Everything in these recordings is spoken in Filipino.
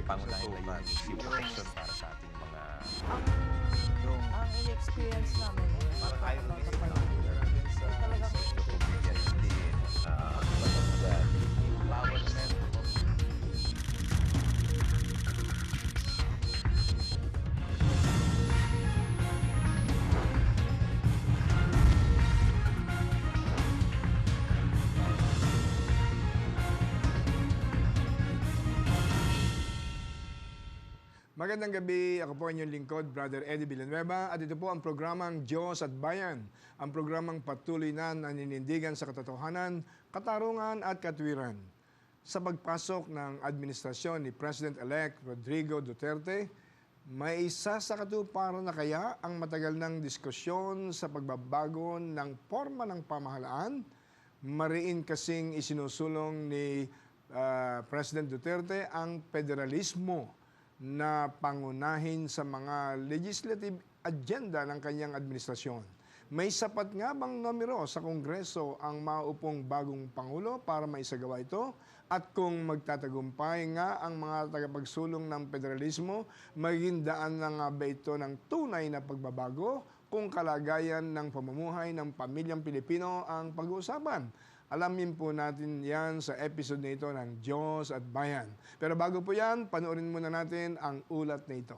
pangunahing layunin yung protection para sa ating mga Ang in-experience namin, parang ayaw na talagang pamilya, hindi empowerment. Magandang gabi, ako po inyong lingkod, Brother Eddie Villanueva, at ito po ang programang Diyos at Bayan, ang programang patuloy na naninindigan sa katotohanan, katarungan at katwiran. Sa pagpasok ng administrasyon ni President-elect Rodrigo Duterte, may isa sa katuparan na kaya ang matagal ng diskusyon sa pagbabago ng forma ng pamahalaan, mariin kasing isinusulong ni President Duterte ang federalismo na pangunahin sa mga legislative agenda ng kanyang administrasyon. May sapat nga bang numero sa Kongreso ang maupong bagong Pangulo para maisagawa ito? At kung magtatagumpay nga ang mga tagapagsulong ng federalismo, maging daan na nga ba ito ng tunay na pagbabago kung kalagayan ng pamumuhay ng pamilyang Pilipino ang pag-uusapan? Alamin po natin yan sa episode na ito ng Diyos at Bayan. Pero bago po yan, panoorin muna natin ang ulat na ito.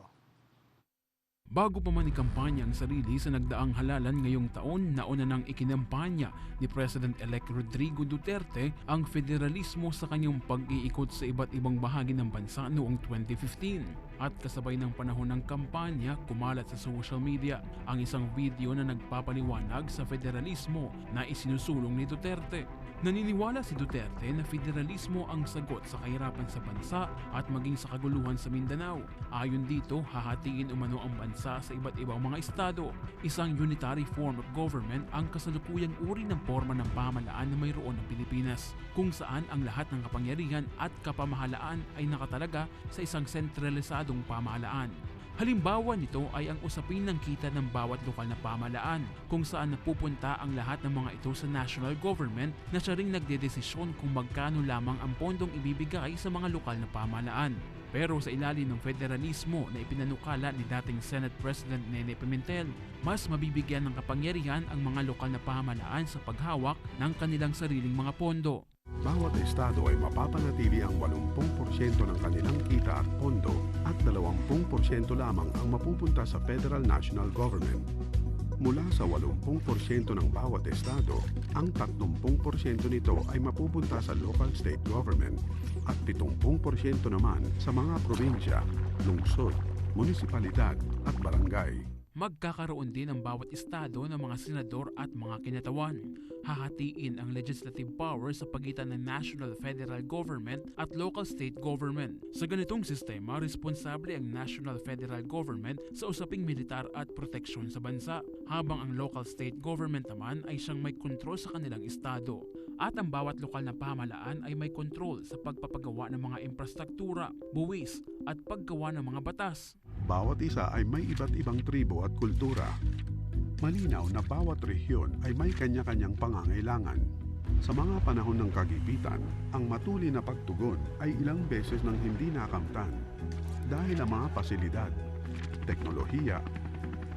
Bago pa man ikampanya ang sarili sa nagdaang halalan ngayong taon, nauna nang ikinampanya ni President-elect Rodrigo Duterte ang federalismo sa kanyang pag-iikot sa iba't ibang bahagi ng bansa noong 2015. At kasabay ng panahon ng kampanya, kumalat sa social media ang isang video na nagpapaliwanag sa federalismo na isinusulong ni Duterte. Naniniwala si Duterte na federalismo ang sagot sa kahirapan sa bansa at maging sa kaguluhan sa Mindanao. Ayon dito, hahatiin umano ang bansa sa iba't ibang mga estado. Isang unitary form of government ang kasalukuyang uri ng forma ng pamahalaan na mayroon ng Pilipinas, kung saan ang lahat ng kapangyarihan at kapamahalaan ay nakatalaga sa isang sentralisadong pamahalaan. Halimbawa nito ay ang usapin ng kita ng bawat lokal na pamahalaan, kung saan napupunta ang lahat ng mga ito sa national government na siya ring nagdedesisyon kung magkano lamang ang pondong ibibigay sa mga lokal na pamahalaan. Pero sa ilalim ng federalismo na ipinanukala ni dating Senate President Nene Pimentel, mas mabibigyan ng kapangyarihan ang mga lokal na pamahalaan sa paghawak ng kanilang sariling mga pondo. Bawat estado ay mapapanatili ang 80% ng kanilang kita at pondo at 20% lamang ang mapupunta sa Federal National Government. Mula sa 80% ng bawat estado, ang 30% nito ay mapupunta sa local state government at 70% naman sa mga probinsya, lungsod, munisipalidad at barangay. Magkakaroon din ang bawat estado ng mga senador at mga kinatawan. Hahatiin ang legislative power sa pagitan ng national federal government at local state government. Sa ganitong sistema, responsable ang national federal government sa usaping militar at proteksyon sa bansa, habang ang local state government naman ay siyang may kontrol sa kanilang estado. At ang bawat lokal na pamahalaan ay may kontrol sa pagpapagawa ng mga infrastruktura, buwis at paggawa ng mga batas. Bawat isa ay may iba't ibang tribo at kultura. Malinaw na bawat rehiyon ay may kanya-kanyang pangangailangan. Sa mga panahon ng kagipitan, ang matuloy na pagtugon ay ilang beses nang hindi nakamtan dahil ang mga pasilidad, teknolohiya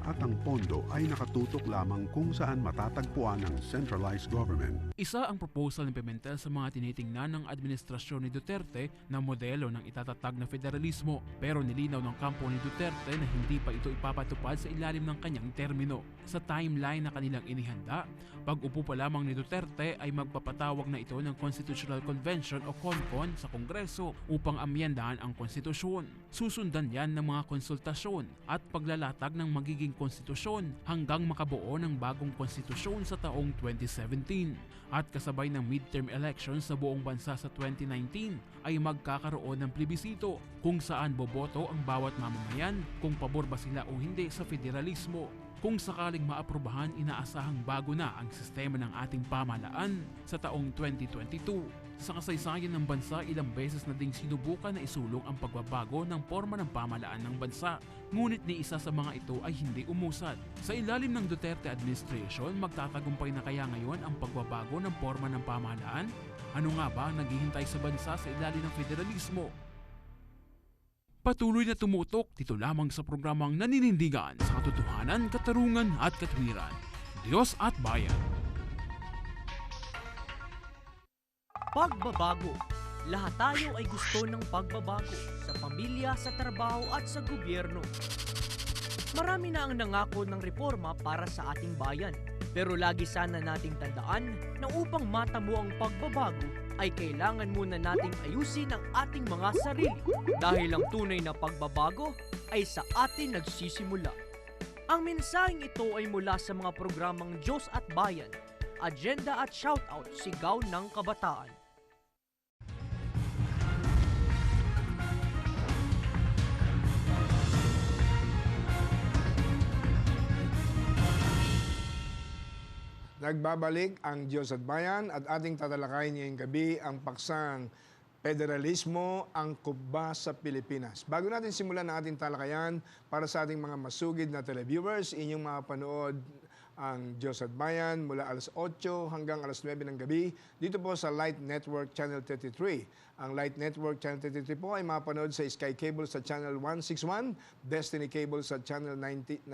at ang pondo ay nakatutok lamang kung saan matatagpuan ang centralized government. Isa ang proposal ng Pimentel sa mga tinitingnan ng administrasyon ni Duterte na modelo ng itatatag na federalismo, pero nilinaw ng kampo ni Duterte na hindi pa ito ipapatupad sa ilalim ng kanyang termino. Sa timeline na kanilang inihanda, pag-upo pa lamang ni Duterte ay magpapatawag na ito ng Constitutional Convention o CONCON sa Kongreso upang amyendahan ang konstitusyon. Susundan yan ng mga konsultasyon at paglalatag ng magiging konstitusyon hanggang makabuo ng bagong konstitusyon sa taong 2017. At kasabay ng midterm elections sa buong bansa sa 2019 ay magkakaroon ng plebisito kung saan boboto ang bawat mamamayan kung pabor ba sila o hindi sa federalismo. Kung sakaling maaprubahan, inaasahang bago na ang sistema ng ating pamahalaan sa taong 2022. Sa kasaysayan ng bansa, ilang beses na ding sinubukan na isulong ang pagbabago ng forma ng pamahalaan ng bansa. Ngunit ni isa sa mga ito ay hindi umusad. Sa ilalim ng Duterte administration, magtatagumpay na kaya ngayon ang pagbabago ng forma ng pamahalaan? Ano nga ba ang naghihintay sa bansa sa ilalim ng federalismo? Patuloy na tumutok dito lamang sa programang naninindigan sa katotohanan, katarungan at katwiran. Diyos at Bayan. Pagbabago. Lahat tayo ay gusto ng pagbabago sa pamilya, sa trabaho at sa gobyerno. Marami na ang nangako ng reforma para sa ating bayan. Pero lagi sana nating tandaan na upang matamo ang pagbabago ay kailangan muna nating ayusin ang ating mga sarili. Dahil ang tunay na pagbabago ay sa atin nagsisimula. Ang mensaheng ito ay mula sa mga programang Diyos at Bayan, Agenda at Shoutout, Sigaw ng Kabataan. Nagbabalik ang Diyos at Bayan at ating tatalakayin ngayong gabi ang paksang Federalismo, ANGKOP ba sa Pilipinas. Bago natin simulan ang ating talakayan, para sa ating mga masugid na televiewers, inyong mapanood ang Diyos at Bayan mula alas 8 hanggang alas 9 ng gabi dito po sa Light Network Channel 33. Ang Light Network Channel 33 po ay mapanood sa Sky Cable sa Channel 161, Destiny Cable sa Channel 98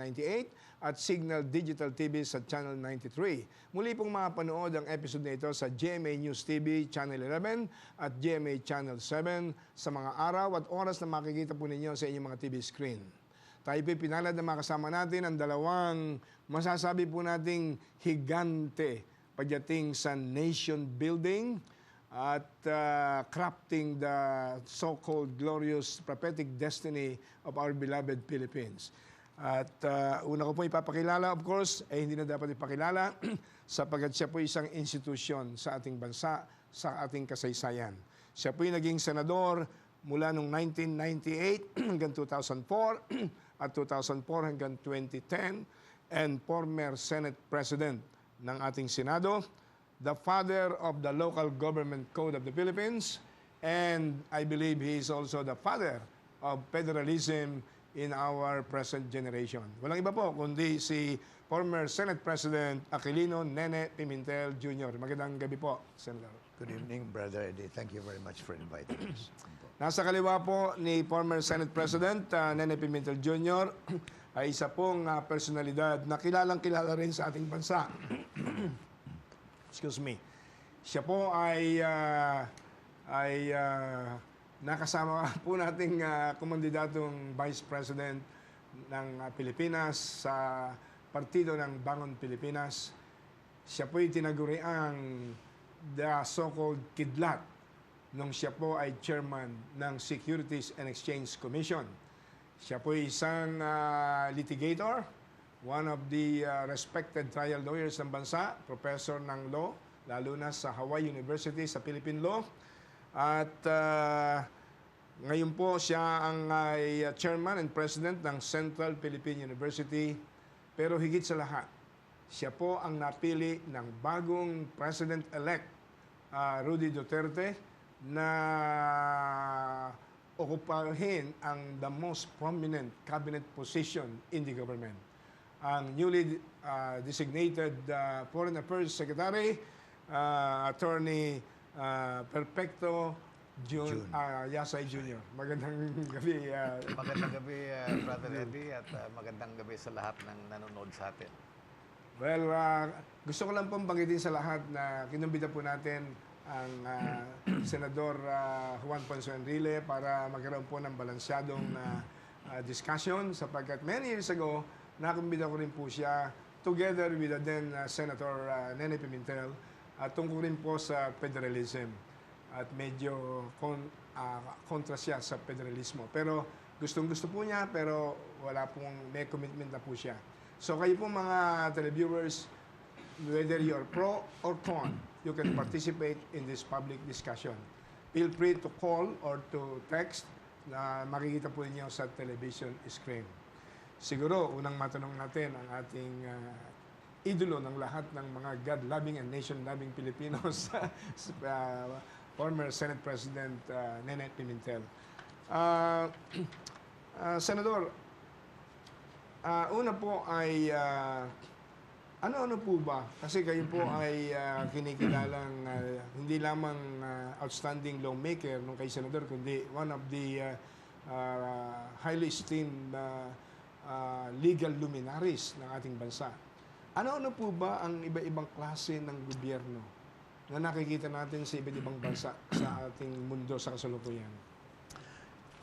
at Signal Digital TV sa Channel 93. Muli pong mapanood ang episode na ito sa GMA News TV Channel 11 at GMA Channel 7 sa mga araw at oras na makikita po ninyo sa inyong mga TV screen. Tayo po'y pinalad na makasama natin ang dalawang masasabi po nating higante pagdating sa nation building at crafting the so-called glorious prophetic destiny of our beloved Philippines. At una ko po ipapakilala, of course, hindi na dapat ipakilala sapagkat siya po isang institusyon sa ating bansa, sa ating kasaysayan. Siya po naging senador mula noong 1998 hanggang 2004 at 2004 hanggang 2010 and former Senate President ng ating Senado, the father of the Local Government Code of the Philippines, and I believe he is also the father of federalism in our present generation. Walang iba po kundi si former Senate President Aquilino Nene Pimentel Jr. Magandang gabi po, Senator. Good evening, Brother Eddie. Thank you very much for inviting us. Nasa kaliwa po ni former Senate President Nene Pimentel Jr. ay isa pong personalidad na kilalang-kilala rin sa ating bansa. Excuse me. Siya po ay nakasama po nating kumandidatong Vice President ng Pilipinas sa partido ng Bangon Pilipinas. Siya po'y tinaguriang the so-called kidlat nung siya po ay chairman ng Securities and Exchange Commission. Siya po isang litigator, one of the respected trial lawyers ng bansa, professor ng law, lalo na sa Hawaii University sa Philippine Law. At ngayon po siya ang chairman and president ng Central Philippine University. Pero higit sa lahat, siya po ang napili ng bagong President-elect, Rudy Duterte, na okupahin ang the most prominent cabinet position in the government. Ang newly designated Foreign Affairs Secretary, Attorney Perfecto Yasay Jr. Magandang gabi. Magandang gabi, Brother Eddie, at magandang gabi sa lahat ng nanonood sa atin. Well, gusto ko lang pong banggitin sa lahat na kinumbida po natin ang Senador Juan Ponce Enrile para magkaroon po ng balansyadong discussion sapagkat many years ago, nakumbida ko rin po siya together with the then Senator Nene Pimentel tungkol rin po sa federalism at medyo kontra siya sa federalismo. Pero gustong-gusto po niya pero wala pong may commitment na po siya. So kayo po mga televiewers, whether you're pro or con, you can participate in this public discussion. Feel free to call or to text na makikita po ninyo sa television screen. Siguro, unang matanong natin ang ating idolo ng lahat ng mga God-loving and nation-loving Filipinos, former Senate President Nene Pimentel. Senador, una po ay ano-ano po ba? Kasi kayo po ay kinikilalang hindi lamang outstanding lawmaker nung kay Senador, kundi one of the highly esteemed legal luminaries ng ating bansa. Ano-ano po ba ang iba-ibang klase ng gobyerno na nakikita natin sa iba't ibang bansa sa ating mundo sa kasalukuyan?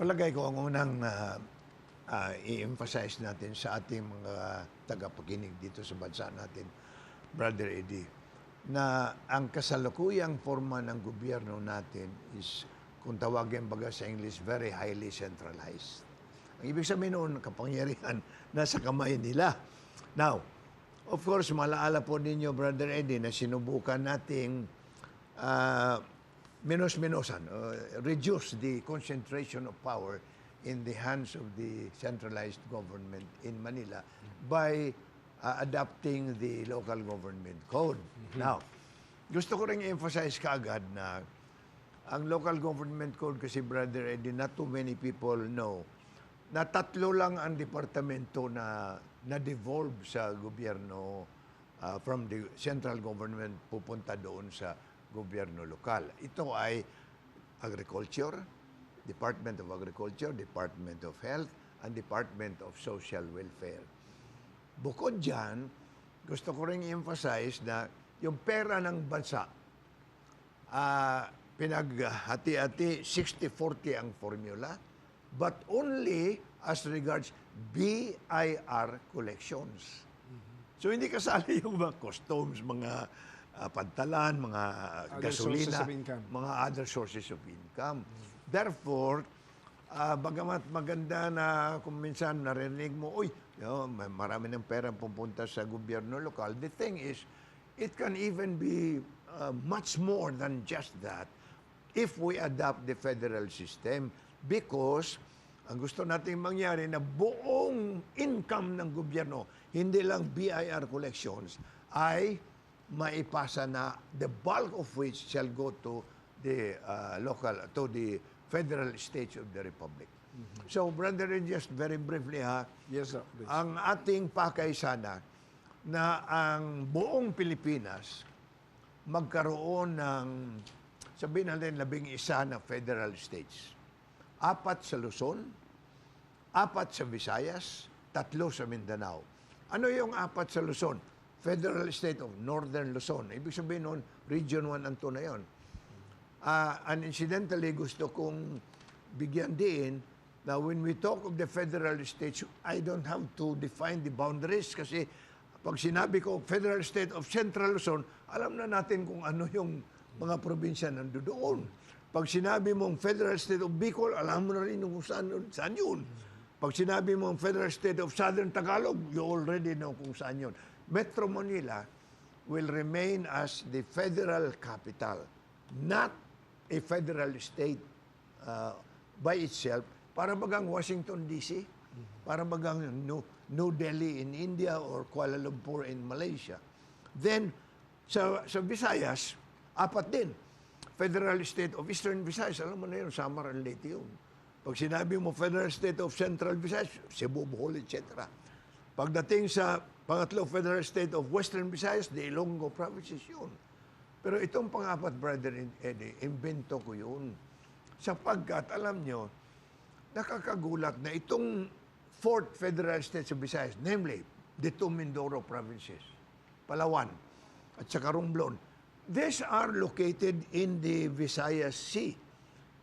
Palagay ko ang unang i-emphasize natin sa ating mga tagapakinig dito sa bansa natin, Brother Eddie, na ang kasalukuyang forma ng gobyerno natin is, kung tawagin baga sa English, very highly centralized. Ang ibig sabihin noon, kapangyarihan nasa kamay nila. Now, of course, malaala po ninyo, Brother Eddie, na sinubukan nating minus-minusan, reduce the concentration of power in the hands of the centralized government in Manila by adopting the local government code. Now, gusto ko rin i-emphasize kaagad na ang local government code kasi, Brother Eddie, not too many people know na 3 lang ang departamento na na-devolve sa gobyerno from the central government pupunta doon sa gobyerno lokal. Ito ay Agriculture, Department of Agriculture, Department of Health, and Department of Social Welfare. Bukod dyan, gusto ko rin i-emphasize na yung pera ng bansa, pinaghati-hati, 60-40 ang formula, but only as regards BIR collections. So hindi kasali yung mga customs, mga pantalan, mga gasolina, mga other sources of income. Therefore, bagamat maganda na kung minsan narinig mo, uy, marami ng pera pupunta sa gobyerno lokal, the thing is, it can even be much more than just that if we adopt the federal system, because ang gusto nating mangyari na buong income ng gobyerno, hindi lang BIR collections, ay maipasa na the bulk of which shall go to the the federal states of the republic. So, Brother, just very briefly Yes, sir. Please. ang ating pakay sana na ang buong Pilipinas magkaroon ng, sabihin natin, 11 na federal states. 4 sa Luzon, 4 sa Visayas, 3 sa Mindanao. Ano yung 4 sa Luzon? Federal State of Northern Luzon. Ibig sabihin nun, Region 1 ang na yun. And incidentally, gusto kong bigyan din na when we talk of the federal states, I don't have to define the boundaries kasi pag sinabi ko Federal State of Central Luzon, alam na natin kung ano yung mga probinsya nandoon. Pag sinabi mong Federal State of Bicol, alam mo na rin kung saan yun. Pag sinabi mong Federal State of Southern Tagalog, you already know kung saan yun. Metro Manila will remain as the federal capital, not a federal state by itself, para bagang Washington, D.C., para bagang New Delhi in India or Kuala Lumpur in Malaysia. Then, sa Visayas, 4 din. Federal State of Eastern Visayas, alam mo na yun, Samar and Leyte yun. Pag sinabi mo Federal State of Central Visayas, Cebu, Bohol, etc. Pagdating sa pangatlo, Federal State of Western Visayas, the Ilonggo provinces yun. Pero itong pang-4, Brother Eddie, invento ko yun. Sapagkat, alam nyo, nakakagulat na itong 4th Federal State sa Visayas, namely, the 2 Mindoro provinces, Palawan, at saka Romblon, these are located in the Visayas Sea.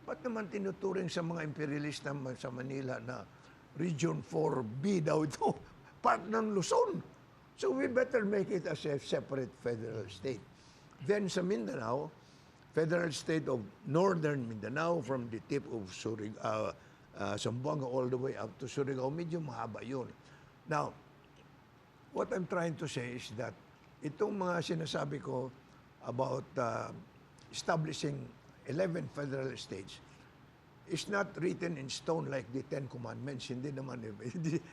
Ba't naman tinuturing sa mga imperialista sa Manila na Region 4B daw ito, part ng Luzon? So we better make it as a separate federal state. Then sa Mindanao, Federal State of Northern Mindanao from the tip of Zamboanga all the way up to Surigao, medyo mahaba yun. Now, what I'm trying to say is that itong mga sinasabi ko about establishing 11 federal states is not written in stone like the 10 Commandments. Hindi naman.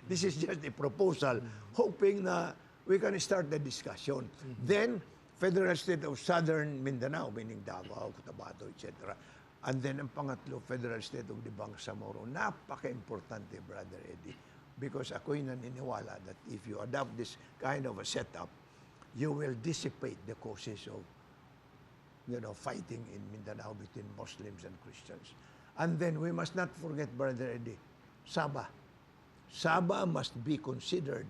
This is just a proposal, hoping na we can start the discussion. Then, Federal State of Southern Mindanao, meaning Davao, Cotabato, etc. And then, ang pangatlo, Federal State of the Bangsamoro. Napaka-importante, Brother Eddie, because ako'y naniniwala that if you adopt this kind of a setup, you will dissipate the causes of fighting in Mindanao between Muslims and Christians. And then we must not forget, Brother Eddie, Sabah. Sabah must be considered.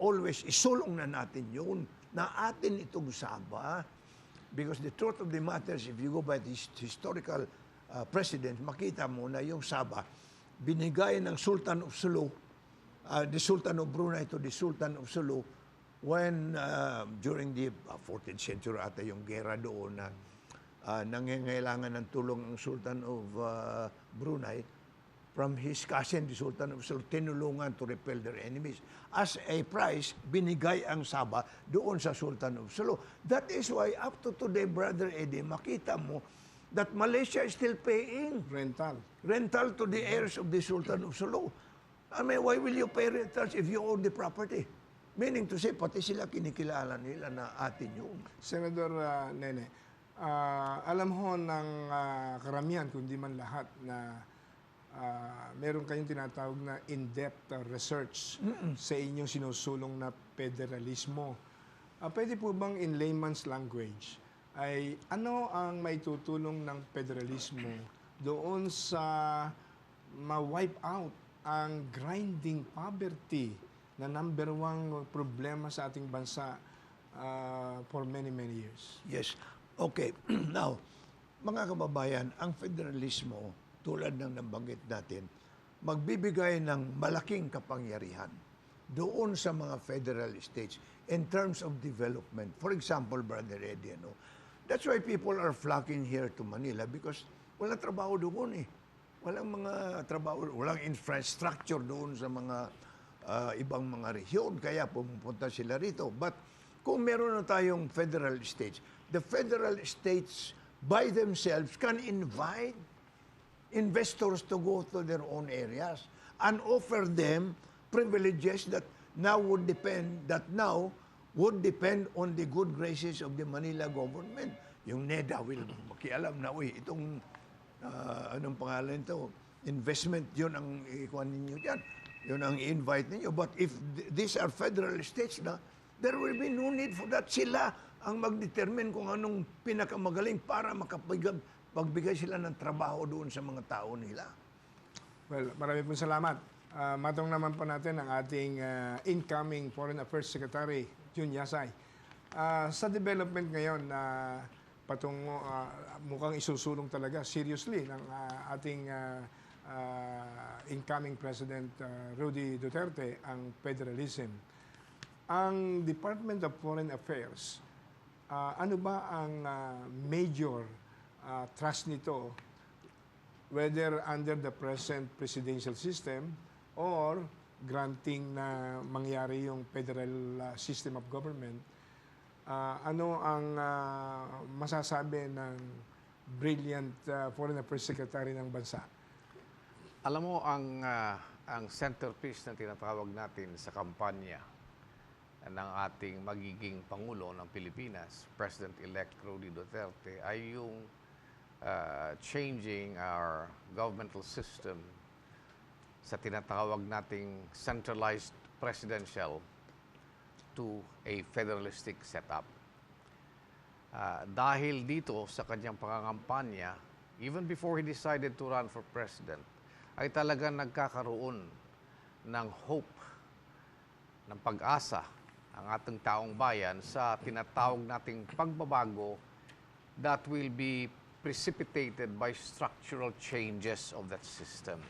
Always isulong na natin yun, na atin itong Sabah. Because the truth of the matter is, if you go by the historical precedent, makita mo na yung Sabah, binigay ng Sultan of Sulu, the Sultan of Brunei to the Sultan of Sulu, when during the 14th century ata yung gera doon na nangangailangan ng tulong ang Sultan of Brunei from his cousin, the Sultan of Sulu, tinulungan to repel their enemies. As a prize, binigay ang Sabah doon sa Sultan of Sulu. That is why up to today, Brother Eddie, makita mo that Malaysia is still paying rental to the heirs of the Sultan of Sulu. I mean, why will you pay rentals if you own the property? Meaning to say, pati sila kinikilala nila na atin yun. Senador Nene, alam ho ng karamihan, kundi man lahat, na meron kayong tinatawag na in-depth research sa inyong sinusulong na federalismo. Pwede po bang in layman's language, ay ano ang maitutulong ng federalismo doon sa ma-wipe out ang grinding poverty na number one problema sa ating bansa for many, many years? Yes. Okay. Now, mga kababayan, ang federalismo, tulad ng nabanggit natin, magbibigay ng malaking kapangyarihan doon sa mga federal states in terms of development. For example, Brother Eddie, that's why people are flocking here to Manila because walang trabaho doon eh. Walang mga trabaho, walang infrastructure doon sa mga ibang mga rehiyon, kaya pumupunta sila rito. But kung meron na tayong federal states, the federal states by themselves can invite investors to go to their own areas and offer them privileges that now would depend on the good graces of the Manila government. Yung NEDA will makialam na, itong anong pangalan ito, investment, yun ang ikuha ninyo dyan. Yun ang i-invite ninyo. But if these are federal states na, there will be no need for that. Sila ang mag-determine kung anong pinakamagaling para pagbigay sila ng trabaho doon sa mga tao nila. Well, marami pong salamat. Matong naman po natin ang ating incoming Foreign Affairs Secretary, Jun Yasay. Sa development ngayon na patungo, mukhang isusulong talaga seriously ng ating incoming President Rudy Duterte ang federalism. Ang Department of Foreign Affairs, ano ba ang major trust nito, whether under the present presidential system or granting na mangyari yung federal system of government? Ano ang masasabi ng brilliant Foreign Affairs Secretary ng bansa? Alam mo, ang centerpiece na tinatawag natin sa kampanya ng ating magiging Pangulo ng Pilipinas, President-elect Rudy Duterte, ay yung changing our governmental system sa tinatawag nating centralized presidential to a federalistic setup. Dahil dito sa kanyang pangangampanya, even before he decided to run for president, ay talagang nagkakaroon ng hope, ng pag-asa ang ating taong bayan sa tinatawag nating pagbabago that will be precipitated by structural changes of that system.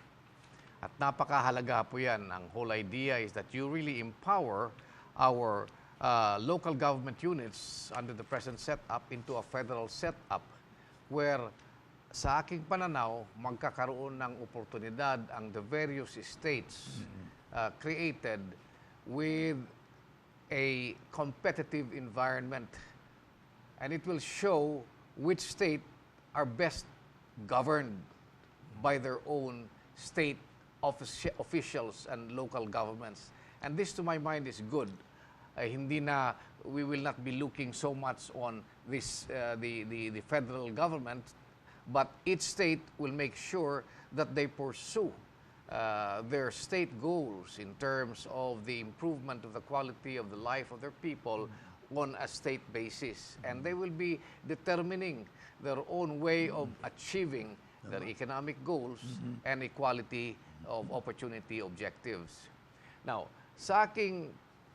At napakahalaga po yan. Ang whole idea is that you really empower our local government units under the present setup into a federal setup where sa aking pananaw, magkakaroon ng oportunidad ang the various states created with a competitive environment. And it will show which state are best governed by their own state officials and local governments. And this, to my mind, is good. We will not be looking so much on this, the federal government, but each state will make sure that they pursue their state goals in terms of the improvement of the quality of the life of their people on a state basis. And they will be determining their own way of achieving their economic goals, and equality of opportunity objectives. Now, sa aking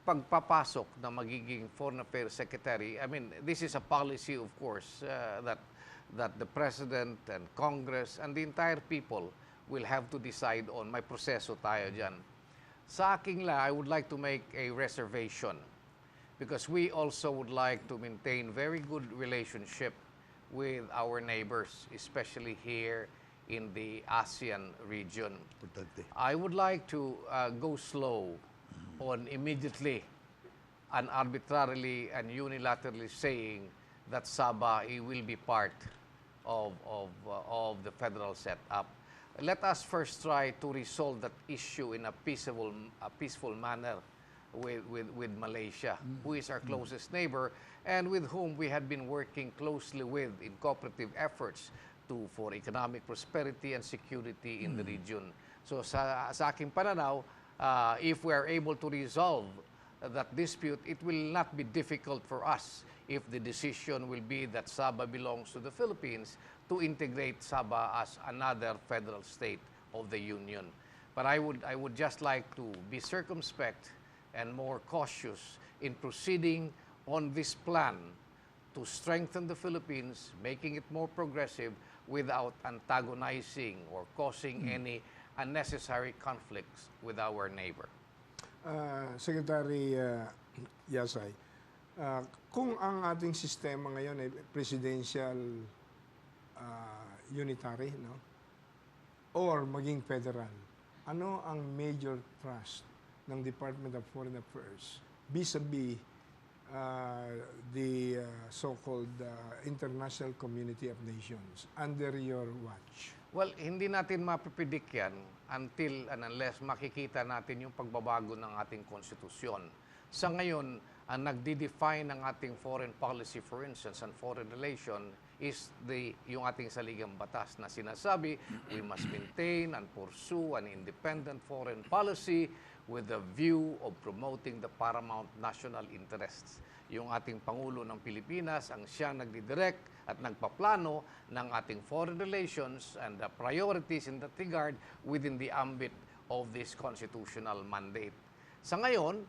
pagpapasok na magiging Foreign Affairs Secretary, I mean, this is a policy, of course, that the President and Congress and the entire people will have to decide on. May proseso tayo dyan. Sa aking I would like to make a reservation because we also would like to maintain very good relationship with our neighbors, especially here in the ASEAN region. Importante. I would like to go slow on immediately and arbitrarily and unilaterally saying that Sabah will be part of the federal setup. Let us first try to resolve that issue in a peaceful manner with Malaysia, who is our closest neighbor and with whom we had been working closely with in cooperative efforts for economic prosperity and security in the region. So sa aking pananaw, if we are able to resolve that dispute, it will not be difficult for us if the decision will be that Sabah belongs to the Philippines to integrate Sabah as another federal state of the Union. But I would just like to be circumspect and more cautious in proceeding on this plan to strengthen the Philippines, making it more progressive without antagonizing or causing any unnecessary conflicts with our neighbor. Secretary Yasay, kung ang ating sistema ngayon ay presidential unitary, no? Or maging federal, ano ang major thrust ng Department of Foreign Affairs vis-a-vis the so-called international community of nations under your watch? Well, hindi natin mapipredict yan until and unless makikita natin yung pagbabago ng ating konstitusyon. Sa ngayon, ang nagde-define ng ating foreign policy, for instance, and foreign relation is yung ating saligang batas na sinasabi, we must maintain and pursue an independent foreign policy with the view of promoting the paramount national interests. Yung ating Pangulo ng Pilipinas ang siyang nagdidirect at nagpaplano ng ating foreign relations and the priorities in that regard within the ambit of this constitutional mandate. Sa ngayon,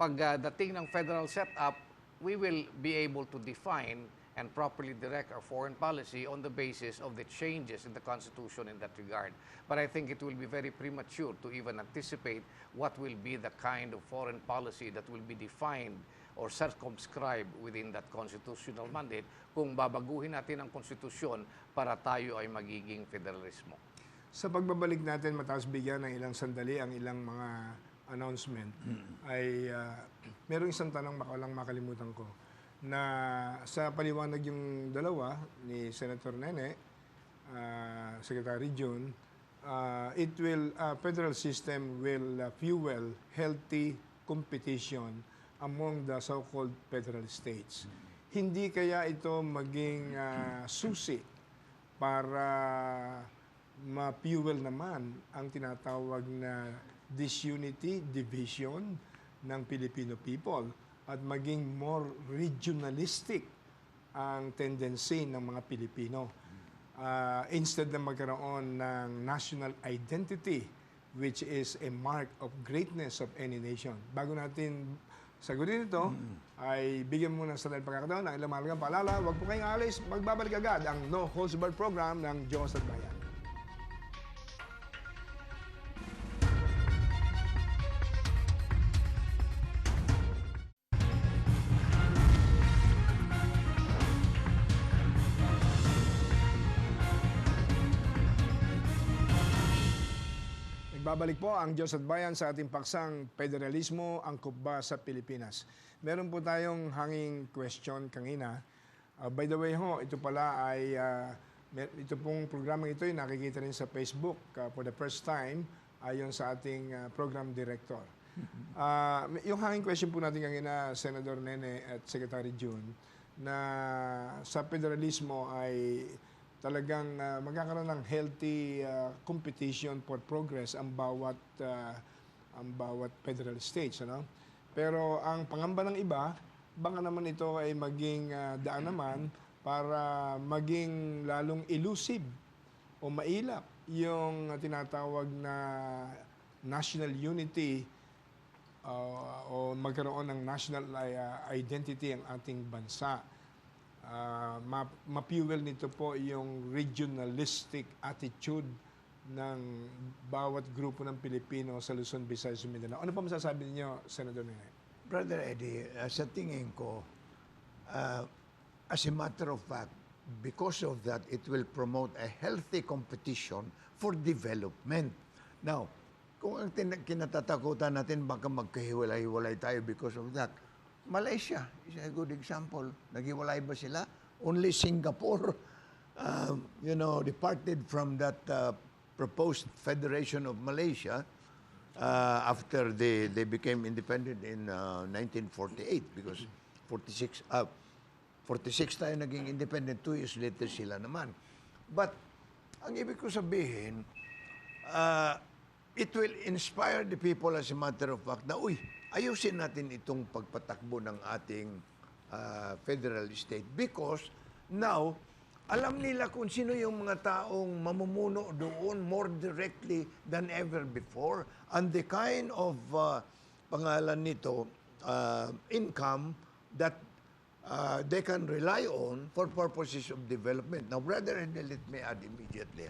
pagdating ng federal setup, we will be able to define and properly direct our foreign policy on the basis of the changes in the Constitution in that regard. But I think it will be very premature to even anticipate what will be the kind of foreign policy that will be defined or circumscribed within that constitutional mandate kung babaguhin natin ang konstitusyon para tayo ay magiging federalismo. Sa pagbabalik natin, mataas bigyan ng ilang sandali ang ilang mga announcement, ay merong isang tanong walang makalimutan ko na sa paliwanag yung dalawa ni Senator Nene, Secretary June, federal system will fuel healthy competition among the so-called federal states. Hindi kaya ito maging susi para ma-fuel naman ang tinatawag na disunity, division ng Filipino people at maging more regionalistic ang tendency ng mga Pilipino. Instead na magkaroon ng national identity, which is a mark of greatness of any nation. Bago natin sagutin ito, ay bigyan muna sa dahil pagkakataon ng ilang mahalagang paalala. Huwag po kayong alis, magbabalik agad ang No Holds Barred program ng Diyos at Bayan. Babalik po ang Diyos at Bayan sa ating paksang Federalismo, ANGKOP ba sa Pilipinas? Meron po tayong hanging question kanina. By the way ho, ito pala ay, ito pong programang ito ay nakikita rin sa Facebook for the first time ayon sa ating program director. Yung hanging question po natin kanina, Senator Nene at Secretary June, na sa federalismo ay talagang magkakaroon ng healthy competition for progress ang bawat federal states, ano? Pero ang pangamba ng iba, baka naman ito ay maging daan naman para maging lalong elusive o mailap yung tinatawag na national unity o magkaroon ng national identity ang ating bansa. Ma-fuel nito po yung regionalistic attitude ng bawat grupo ng Pilipino sa Luzon, Visayas, Mindanao. Ano pa masasabi niyo, Senator Nene? Brother Eddie, sa tingin ko, as a matter of fact, because of that, it will promote a healthy competition for development. Now, kung ang kinatatakutan natin, baka magkahiwalay-hiwalay tayo because of that. Malaysia is a good example. Naghiwalay ba sila? Only Singapore, departed from that proposed Federation of Malaysia after they became independent in 1948 because 46 tayo naging independent, 2 years later sila naman. But, ang ibig ko sabihin, it will inspire the people as a matter of fact na, ayusin natin itong pagpatakbo ng ating federal state because now, alam nila kung sino yung mga taong mamumuno doon more directly than ever before. And the kind of, pangalan nito, income that they can rely on for purposes of development. Now, brother, and let me add immediately,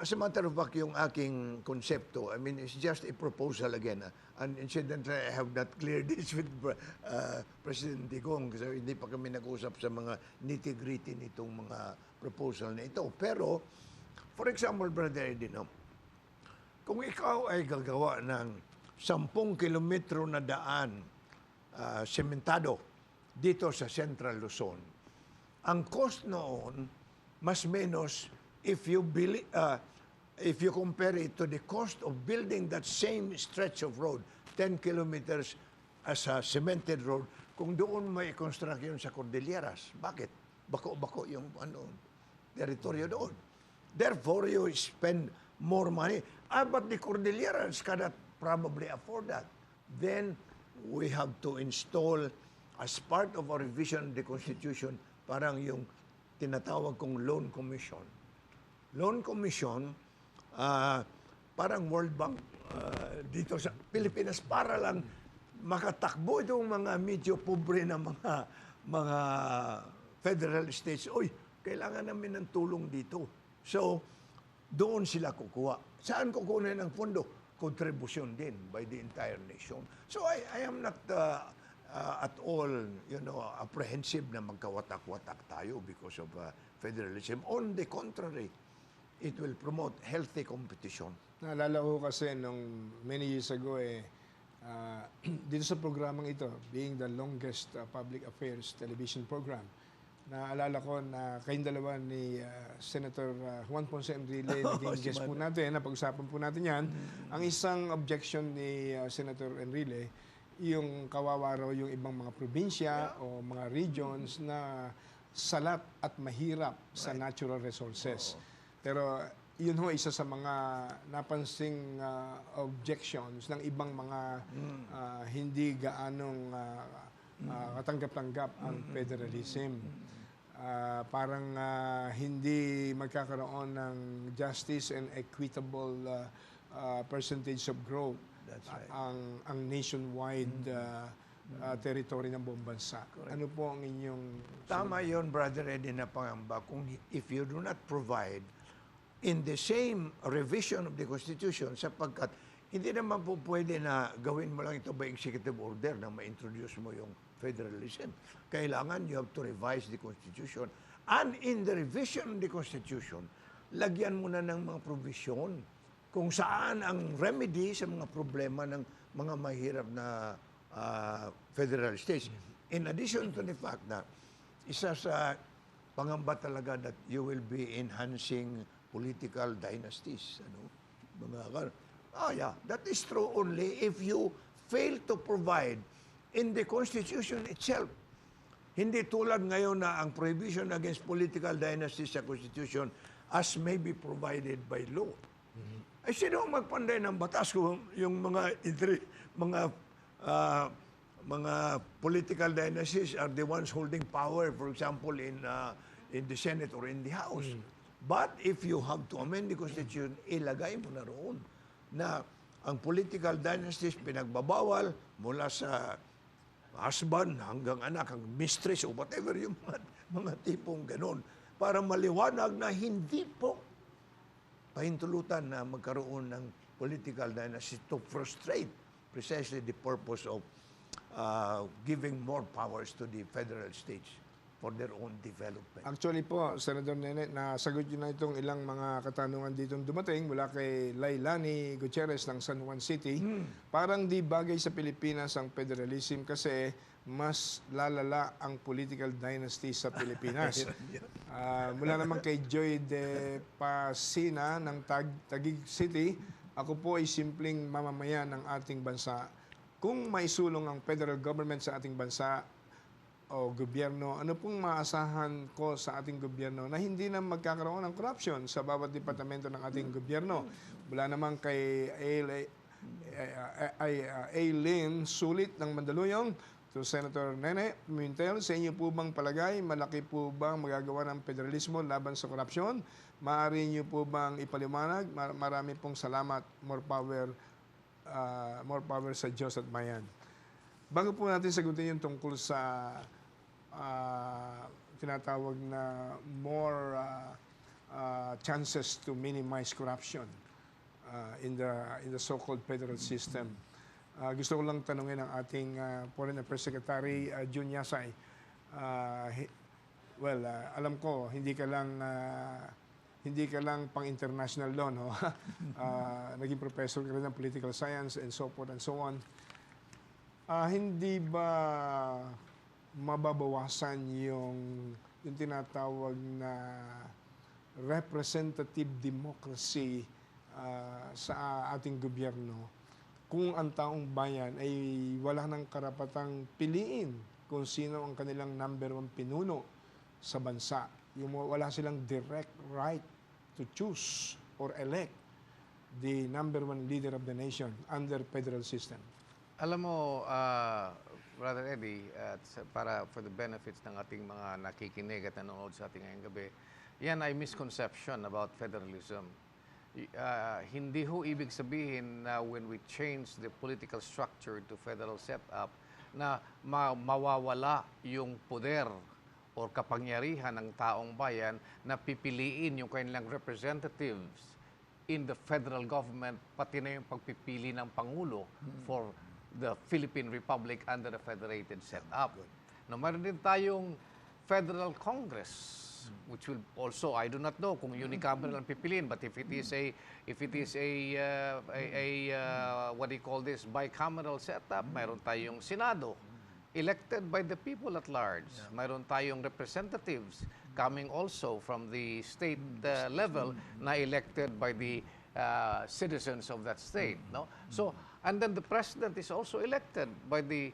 as a matter of fact, yung aking konsepto, I mean, it's just a proposal again. And incidentally, I have not cleared this with President Digong kasi hindi pa kami nag-usap sa mga nitty-gritty nitong mga proposal na ito. Pero, for example, Brother Eddie, kung ikaw ay gagawa ng 10 kilometro na daan sementado dito sa Central Luzon, ang cost noon, mas menos, if you compare it to the cost of building that same stretch of road, 10 kilometers as a cemented road, kung doon may construction sa Cordilleras. Bakit? Bako-bako yung teritoryo doon. Therefore, you spend more money. But the Cordilleras cannot probably afford that. Then, we have to install, as part of our revision of the Constitution, parang yung tinatawag kong loan commission. Loan commission, parang World Bank dito sa Pilipinas para lang makatakbo itong mga medyo pobre na mga federal states. Kailangan namin ng tulong dito. So, doon sila kukuha. Saan kukunin ang pondo? Contribution din by the entire nation. So, I am not at all, apprehensive na magkawatak-watak tayo because of federalism. On the contrary, it will promote healthy competition. Naalala ko kasi nung many years ago dito sa programang ito, being the longest public affairs television program, naalala ko na kayong dalawa ni Senator Juan Ponce Enrile naging guest po natin, napag-usapan po natin yan. Ang isang objection ni Senator Enrile, yung kawawa raw yung ibang mga probinsya o mga regions na salat at mahirap sa natural resources. Pero yun ho, isa sa mga napansing objections ng ibang mga hindi gaanong katanggap-tanggap ang federalism. Parang hindi magkakaroon ng justice and equitable percentage of growth. That's right. Ang nationwide territory ng buong bansa. Ano po ang inyong... Tama yun, Brother Eddie, na pangamba. Kung if you do not provide in the same revision of the Constitution, sapagkat hindi naman po pwede na gawin mo lang ito by executive order na ma-introduce mo yung federalism. Kailangan you have to revise the Constitution. And in the revision of the Constitution, lagyan mo na ng mga provision kung saan ang remedy sa mga problema ng mga mahirap na federal states. In addition to the fact na isa sa pangamba talaga that you will be enhancing political dynasties. That is true only if you fail to provide in the Constitution itself. Hindi tulad ngayon na ang prohibition against political dynasties sa Constitution as may be provided by law. Ay sino ang magpanday ng batas kung yung mga mga political dynasties are the ones holding power, for example, in the Senate or in the House. But if you have to amend the Constitution, ilagay mo na roon na ang political dynasties pinagbabawal mula sa husband hanggang anak, hanggang mistress o whatever yung mga tipong ganon, para maliwanag na hindi po pahintulutan na magkaroon ng political dynasty to frustrate precisely the purpose of giving more powers to the federal states for their own development. Actually po, Senator Nene, nasagot yun na itong ilang mga katanungan ditong dumating mula kay Lailani Gutierrez ng San Juan City. Parang di bagay sa Pilipinas ang federalism kasi mas lalala ang political dynasty sa Pilipinas. Mula naman kay Joy de Pasina ng Taguig City, ako po ay simpleng mamamayan ng ating bansa. Kung may sulong ang federal government sa ating bansa o gobyerno, ano pong maasahan ko sa ating gobyerno na hindi na magkakaroon ng corruption sa bawat departamento ng ating gobyerno? Mula naman kay Aileen Sulit ng Mandaluyong, to Senator Nene Pimentel, sa inyo po bang palagay, malaki po bang magagawa ng federalismo laban sa korupsyon? Maaari niyo po bang ipaliwanag? Marami pong salamat. More power sa Diyos at Bayan. Bago po natin sagutin yung tungkol sa tinatawag na more chances to minimize corruption in the so-called federal system. Gusto ko lang tanungin ang ating Foreign Affairs Secretary Jun Yasay. Alam ko hindi ka lang pang-international law, no? Naging professor ka rin ng political science and so forth and so on. Hindi ba mababawasan yung tinatawag na representative democracy sa ating gobyerno kung ang taong bayan ay wala ng karapatang piliin kung sino ang kanilang number one pinuno sa bansa? Yung wala silang direct right to choose or elect the number one leader of the nation under federal system. Alam mo, Brother Eddie, for the benefits ng ating mga nakikinig at nanonood sa ating ngayong gabi, yan ay misconception about federalism. Hindi ho ibig sabihin na when we change the political structure to federal setup na mawawala yung poder o kapangyarihan ng taong bayan na pipiliin yung kanilang representatives in the federal government, pati na yung pagpipili ng Pangulo for the Philippine Republic under a federated setup. No, mayroon din tayong Federal Congress, which will also, I do not know kung unicameral ang pipiliin, but if it is a what do you call this, bicameral setup, mayroon tayong Senado, elected by the people at large. Mayroon tayong representatives coming also from the state level na elected by the citizens of that state, no? So, and then the president is also elected by the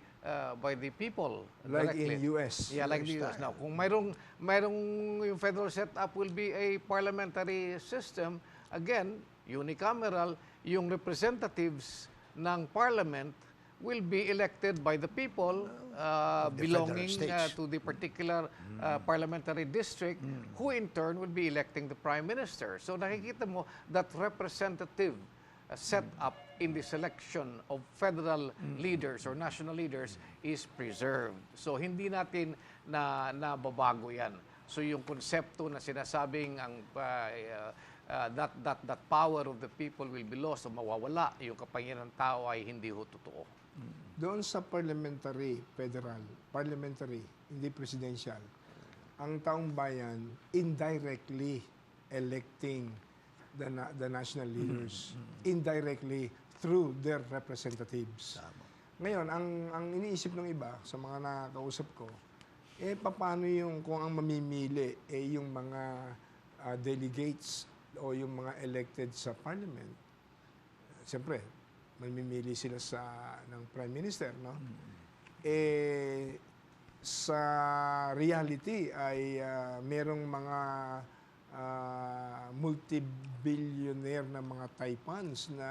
people Like directly. in US. Yeah, like the US. Now, kung mayroong yung federal setup will be a parliamentary system, again, unicameral, yung representatives ng parliament will be elected by the people belonging to the particular parliamentary district, who in turn will be electing the prime minister. So nakikita mo that representative set up in the selection of federal leaders or national leaders is preserved. So hindi natin nababago yan. So yung konsepto na sinasabing ang that power of the people will be lost o mawawala, yung kapangyarihan ng tao ay hindi ho totoo. Doon sa federal, parliamentary, hindi presidential, ang taong bayan indirectly electing the national leaders, indirectly through their representatives. Ngayon, ang iniisip ng iba sa mga nakausap ko, paano yung kung ang mamimili yung mga delegates o yung mga elected sa parliament? Siyempre, mamimili sila ng prime minister, no? Sa reality ay merong mga multi-billionaire na mga Taipans na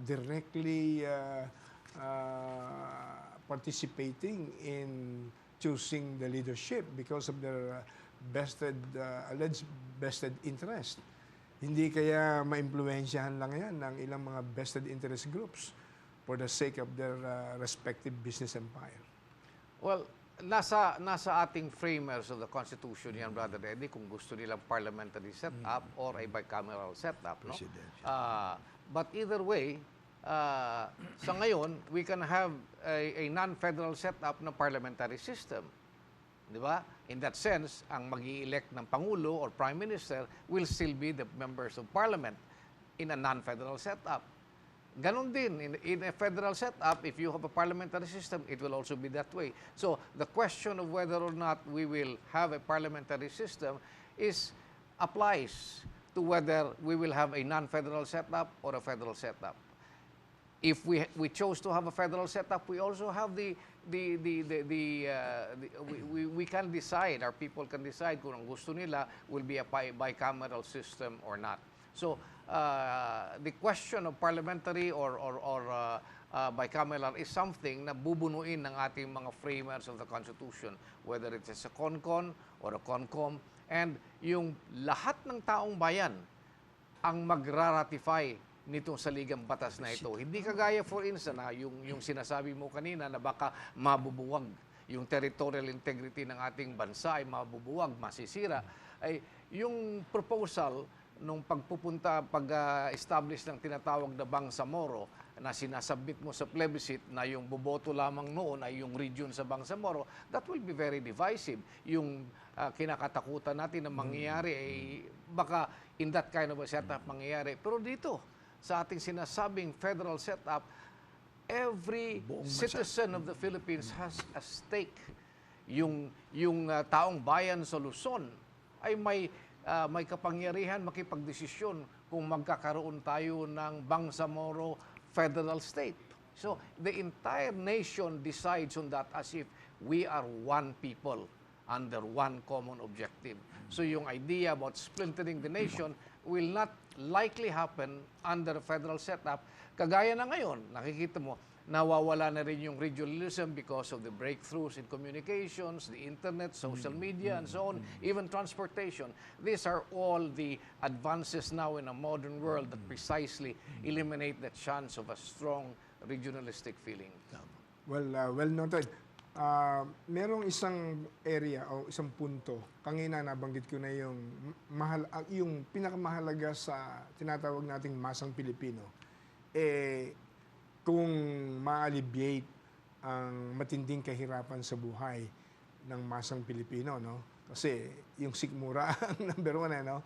directly participating in choosing the leadership because of their alleged vested interest. Hindi kaya maimpluwensyahan lang yan ng ilang mga vested interest groups for the sake of their respective business empire. Well, nasa ating framers of the Constitution yan, Brother Eddie, kung gusto nilang parliamentary setup or a bicameral setup. No? But either way, sa ngayon, we can have a non-federal setup na parliamentary system. Di ba? In that sense, ang mag-i-elect ng Pangulo or Prime Minister will still be the members of Parliament in a non-federal setup. Ganon din, in a federal setup, if you have a parliamentary system, it will also be that way. So, the question of whether or not we will have a parliamentary system applies to whether we will have a non-federal setup or a federal setup. If we chose to have a federal setup, we also have we can decide, our people can decide kung ang gusto nila will be a bicameral system or not. So, the question of parliamentary or bicameral is something na bubunuin ng ating mga framers of the Constitution, whether it is a CONCON or a CONCOM, and yung lahat ng taong bayan ang magra-ratify nitong saligang batas na ito. Hindi kagaya, for instance, yung sinasabi mo kanina na baka mabubuwag yung territorial integrity ng ating bansa ay mabubuwag, masisira. Ay yung proposal nung pag-establish ng tinatawag na Bangsamoro na sinasubmit mo sa plebiscite na yung boboto lamang noon ay yung region sa Bangsamoro, that will be very divisive. Yung kinakatakutan natin na mangyayari ay baka in that kind of a setup mangyayari. Pero dito, sa ating sinasabing federal setup, every citizen of the Philippines has a stake. Yung taong bayan sa Luzon ay may kapangyarihan makipagdesisyon kung magkakaroon tayo ng Bangsamoro federal state. So, the entire nation decides on that as if we are one people under one common objective. So, yung idea about splintering the nation will not likely happen under a federal setup. Kagaya na ngayon, nakikita mo, nawawala na rin yung regionalism because of the breakthroughs in communications, the internet, social media, and so on, even transportation. These are all the advances now in a modern world that precisely eliminate the chance of a strong regionalistic feeling. Well noted. Merong isang area o isang punto, kanina nabanggit ko na yung pinakamahalaga sa tinatawag nating masang Pilipino. Kung ma-alleviate ang matinding kahirapan sa buhay ng masang Pilipino, no? Kasi yung sikmura ang number one, no?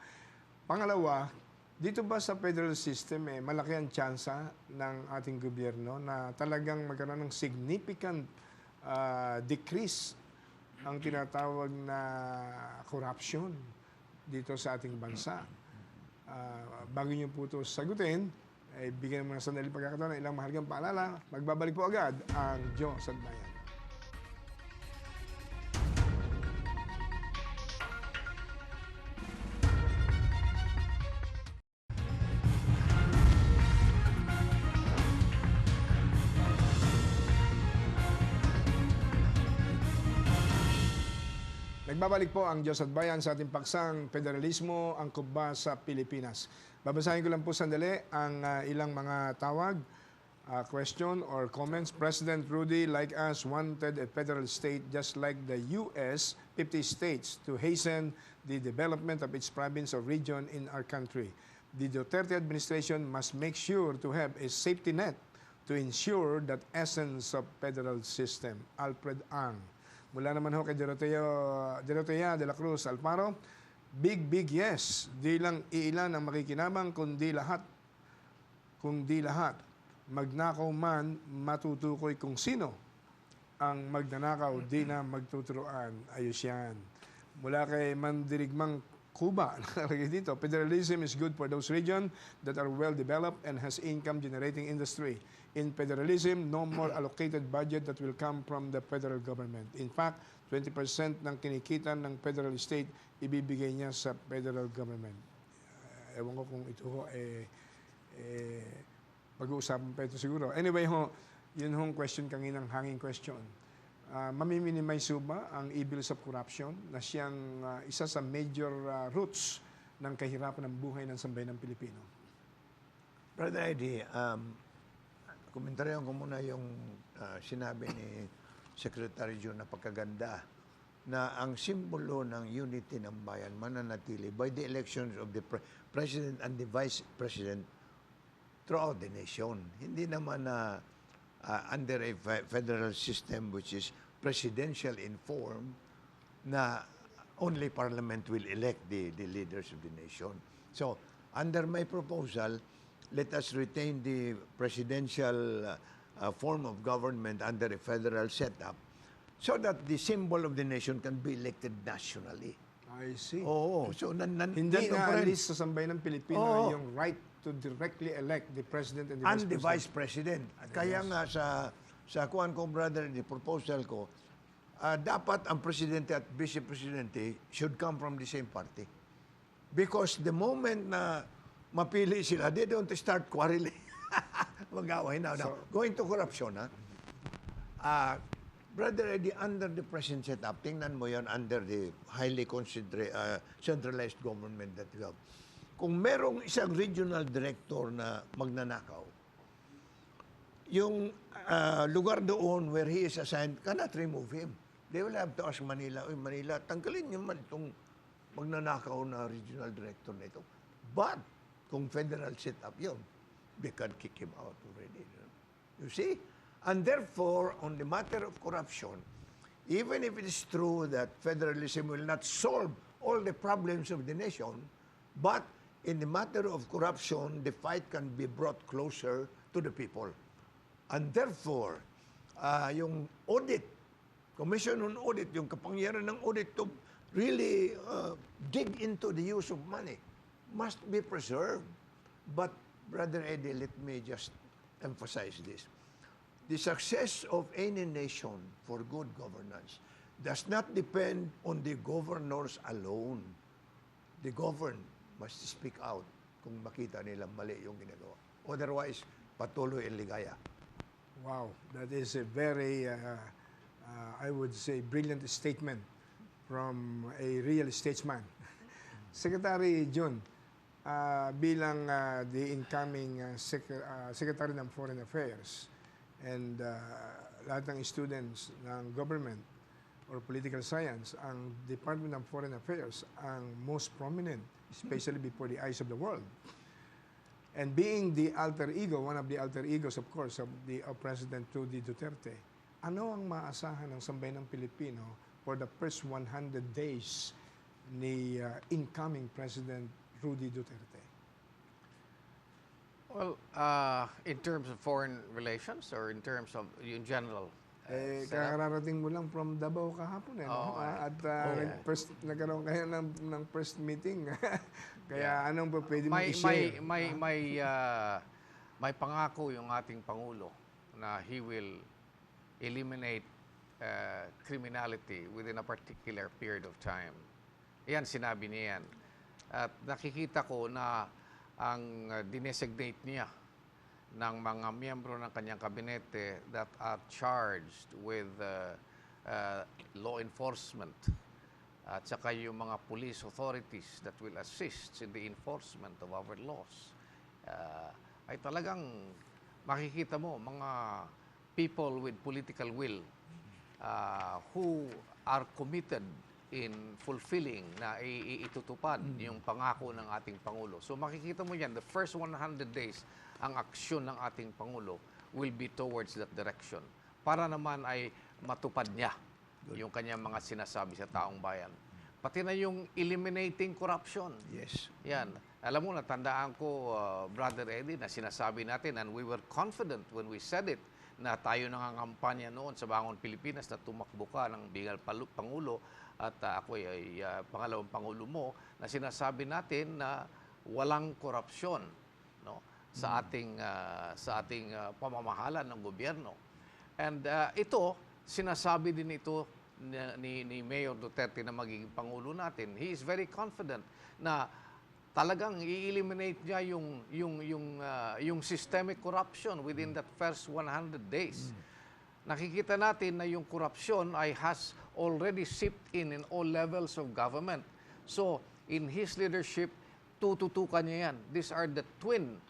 Pangalawa, dito ba sa federal system, malaki ang tsansa ng ating gobyerno na talagang magkaroon ng significant decrease ang tinatawag na corruption dito sa ating bansa. Bago niyo po ito sagutin, bigyan mo na sandali pagkakataon ng ilang mahalagang paalala. Magbabalik po agad ang Diyos at Bayan. Nagbabalik po ang Diyos at Bayan sa ating paksang Federalismo, ANGKOP ba sa Pilipinas. Babasahin ko lang po sandali ang ilang mga tawag, question or comments. President Rudy, like us, wanted a federal state just like the U.S., 50 states, to hasten the development of its province or region in our country. The Duterte administration must make sure to have a safety net to ensure that essence of federal system. Alfred Ang. Mula naman ho kay Dorotea de la Cruz Alparo, big yes, di lang iilan ang makikinabang kundi lahat. Magnakaw man, matutukoy kung sino ang magnanakaw, di na magtuturoan. Ayos yan. Mula kay Mandirigmang Cuba, nakalagay dito, federalism is good for those regions that are well-developed and has income-generating industry. In federalism, no more allocated budget that will come from the federal government. In fact, 20% ng kinikita ng federal state, ibibigay niya sa federal government. Ewan ko kung ito ho, pag-uusapan pa ito siguro. Anyway ho, Yun hong question kanginang hanging question. Mamiminimize ba ang evils of corruption na siyang isa sa major roots ng kahirapan ng buhay ng sambayanang Pilipino? Brother Eddie, komentaryon ko muna yung sinabi ni Secretary Jun na pagkaganda na ang simbolo ng unity ng bayan mananatili by the elections of the President and the Vice President throughout the nation. Hindi naman na under a federal system which is presidential in form na only Parliament will elect the leaders of the nation. So, under my proposal, let us retain the presidential form of government under a federal setup so that the symbol of the nation can be elected nationally. I see. Oo. So, Hindi na alis sa sambayanang Pilipino Oo. yung right to directly elect the President and and the the Vice President. Vice President. Kaya nga sa kuwan ko, brother, the proposal ko, dapat ang Presidente at Vice Presidente should come from the same party. Because the moment na mapili sila, they don't start quarreling. Mag-away na. Now, going to corruption, Brother Eddie, under the present setup, tingnan mo yan under the highly centralized government that we have. Kung merong isang regional director na magnanakaw, yung lugar doon where he is assigned cannot remove him. They will have to ask Manila, Manila, tanggalin niyo man itong magnanakaw na regional director na ito. But, kung federal setup yun, they can kick him out already. You see? And therefore, on the matter of corruption, even if it is true that federalism will not solve all the problems of the nation, but in the matter of corruption, the fight can be brought closer to the people. And therefore, yung audit, Commission on Audit, yung kapangyarihan ng audit to really dig into the use of money must be preserved. But, Brother Eddie, let me just emphasize this. The success of any nation for good governance does not depend on the governors alone. The governed must speak out kung makita nilang mali yung ginagawa. Otherwise, patuloy ang ligaya. Wow, that is a very, I would say, brilliant statement from a real statesman. Secretary Jun, bilang the incoming Secretary ng Foreign Affairs, and lahat ng students ng government or political science, ang Department of Foreign Affairs ang most prominent, especially before the eyes of the world. And being the alter ego, one of the alter egos, of course, of President Rudy Duterte, ano ang maasahan ng sambayanang Pilipino for the first 100 days ni incoming President Rudy Duterte? Well, in terms of foreign relations or in terms of in general? Kararating mo lang from Davao kahapon nagkaroon kayo ng first meeting. Kaya anong pa pwede mo i-share? May pangako yung ating Pangulo na he will eliminate criminality within a particular period of time. Yan, sinabi niya yan. At nakikita ko na ang dinesignate niya ng mga miyembro ng kanyang kabinete that are charged with law enforcement at saka yung mga police authorities that will assist in the enforcement of our laws ay talagang makikita mo mga people with political will who are committed in fulfilling na itutupad yung pangako ng ating Pangulo. So makikita mo yan, the first 100 days, ang aksyon ng ating Pangulo will be towards that direction. Para naman ay matupad niya yung kanyang mga sinasabi sa taong bayan. Pati na yung eliminating corruption. Yes. Yan. Alam mo, natandaan ko, Brother Eddie, na sinasabi natin, and we were confident when we said it, na tayo nangangampanya noon sa Bangon Pilipinas na tumakbo ka ng bilang Pangulo at ako ay pangalawang Pangulo mo, na sinasabi natin na walang korupsyon, no, sa ating pamamahala ng gobyerno. And ito, sinasabi din ito ni Mayor Duterte na magiging Pangulo natin. He is very confident na talagang i-eliminate niya yung systemic corruption within that first 100 days. Nakikita natin na yung corruption ay has already seeped in all levels of government. So, in his leadership, tututukan niya yan. These are the twin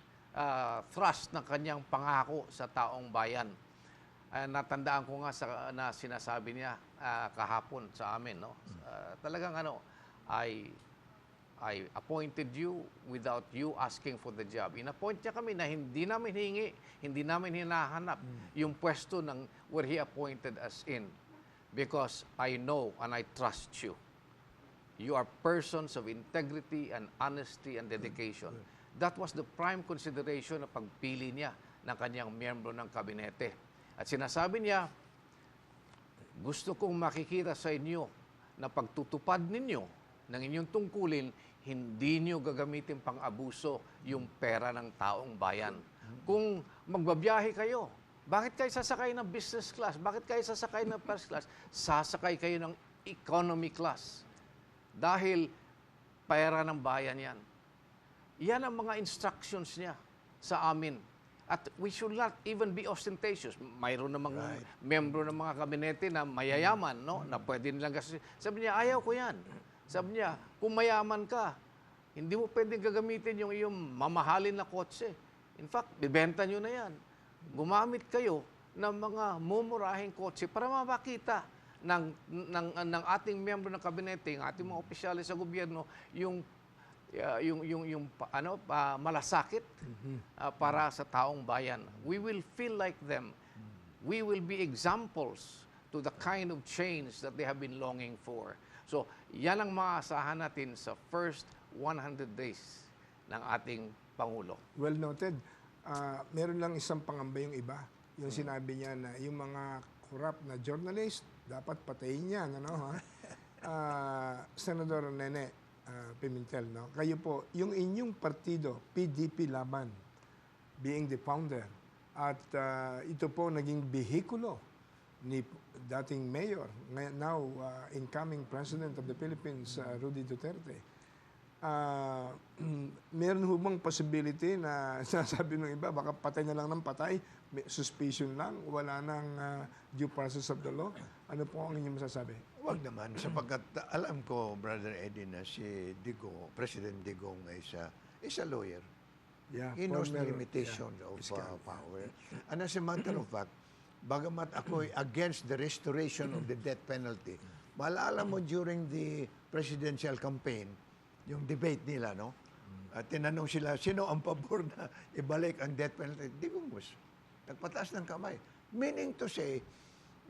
thrust ng kanyang pangako sa taong bayan. Natandaan ko nga na sinasabi niya kahapon sa amin, no? Talagang I appointed you without you asking for the job. Inappoint niya kami na hindi namin hingi, hindi namin hinahanap yung pwesto ng where he appointed us in. Because I know and I trust you. You are persons of integrity and honesty and dedication. That was the prime consideration na pagpili niya ng kanyang miyembro ng kabinete. At sinasabi niya, gusto kong makikita sa inyo na pagtutupad ninyo ng inyong tungkulin, hindi nyo gagamitin pang-abuso yung pera ng taong bayan. Kung magbabiyahe kayo, bakit kayo sasakay ng business class? Bakit kayo sasakay ng first class? Sasakay kayo ng economy class. Dahil pera ng bayan yan. Yan ang mga instructions niya sa amin. At we should not even be ostentatious. Mayroon namang membro ng mga kabinete na mayayaman, no? Na pwede nilang gastusin. Sabi niya, ayaw ko yan. Sabi niya, kung mayaman ka, hindi mo pwedeng gagamitin yung iyong mamahalin na kotse. In fact, bibenta nyo na yan. Gumamit kayo ng mga mumurahing kotse para mapakita ng ating miyembro ng kabinete, ng ating mga opisyalis sa gobyerno, yung malasakit para sa taong bayan. We will feel like them. We will be examples to the kind of change that they have been longing for. So, yan ang maasahan natin sa first 100 days ng ating Pangulo. Well noted. Meron lang isang pangamba yung iba. Yung sinabi niya na yung mga corrupt na journalist, dapat patayin niya. Ano, ha? Senador Nene Pimentel, no? Kayo po, yung inyong partido, PDP Laban, being the founder, at ito po naging behikulo ni dating mayor, now incoming President of the Philippines, Rudy Duterte. Meron ho bang possibility na sinasabi ng iba, baka patay na lang ng patay, may suspicion lang, wala nang due process of the law? Ano po ang inyong masasabi? Wag naman, sapagkat alam ko, Brother Eddie, na si President Digong is a lawyer. Yeah, He knows the former, limitations of fiscal. power. And as a matter of fact, bagamat ako'y against the restoration of the death penalty, maalala mo during the presidential campaign, yung debate nila, no? At tinanong sila, sino ang pabor na ibalik ang death penalty? Digong was nagpataas ng kamay. Meaning to say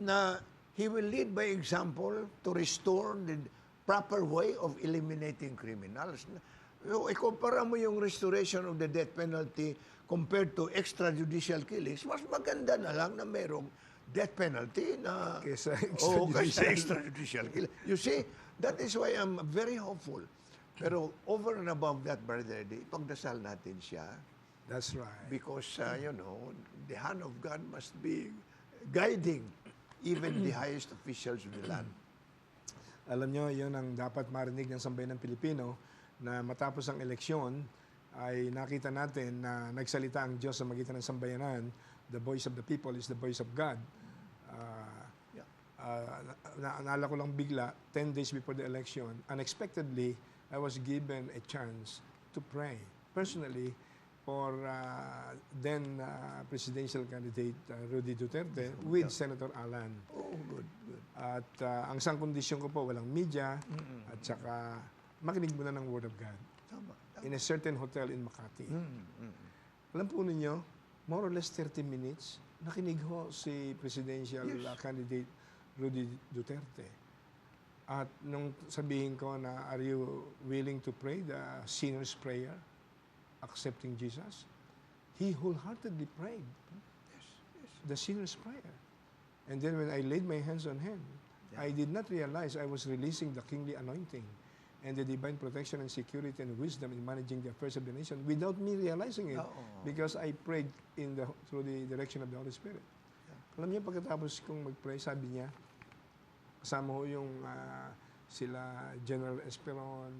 na he will lead by example to restore the proper way of eliminating criminals. So, ikumpara mo yung restoration of the death penalty compared to extrajudicial killings, mas maganda na lang na merong death penalty na Kesa extrajudicial killing. You see, that is why I'm very hopeful. Pero over and above that, Brother Eddie, ipagdasal natin siya. That's right. Because, the hand of God must be guiding even the highest officials of the land. Alam nyo, yun ang dapat marinig ng sambayan ng Pilipino na matapos ang eleksyon ay nakita natin na nagsalita ang Diyos sa magitan ng sambayanan. The voice of the people is the voice of God. Naalala ko lang bigla, 10 days before the election, unexpectedly, I was given a chance to pray personally for then presidential candidate Rudy Duterte with Senator Alan. Oh, good. At ang isang kondisyon ko po, walang media at saka makinig muna ng Word of God. Tama. In a certain hotel in Makati. Alam po ninyo, more or less 30 minutes, nakinig ho si presidential candidate Rudy Duterte. At nung sabihin ko na, are you willing to pray the sinner's prayer, accepting Jesus? He wholeheartedly prayed the sinner's prayer. And then when I laid my hands on him, I did not realize I was releasing the kingly anointing and the divine protection and security and wisdom in managing the affairs of the nation without me realizing it because I prayed through the direction of the Holy Spirit. Alam niyo, pagkatapos kong mag-pray, sabi niya, kasama ho yung sila General Esperon,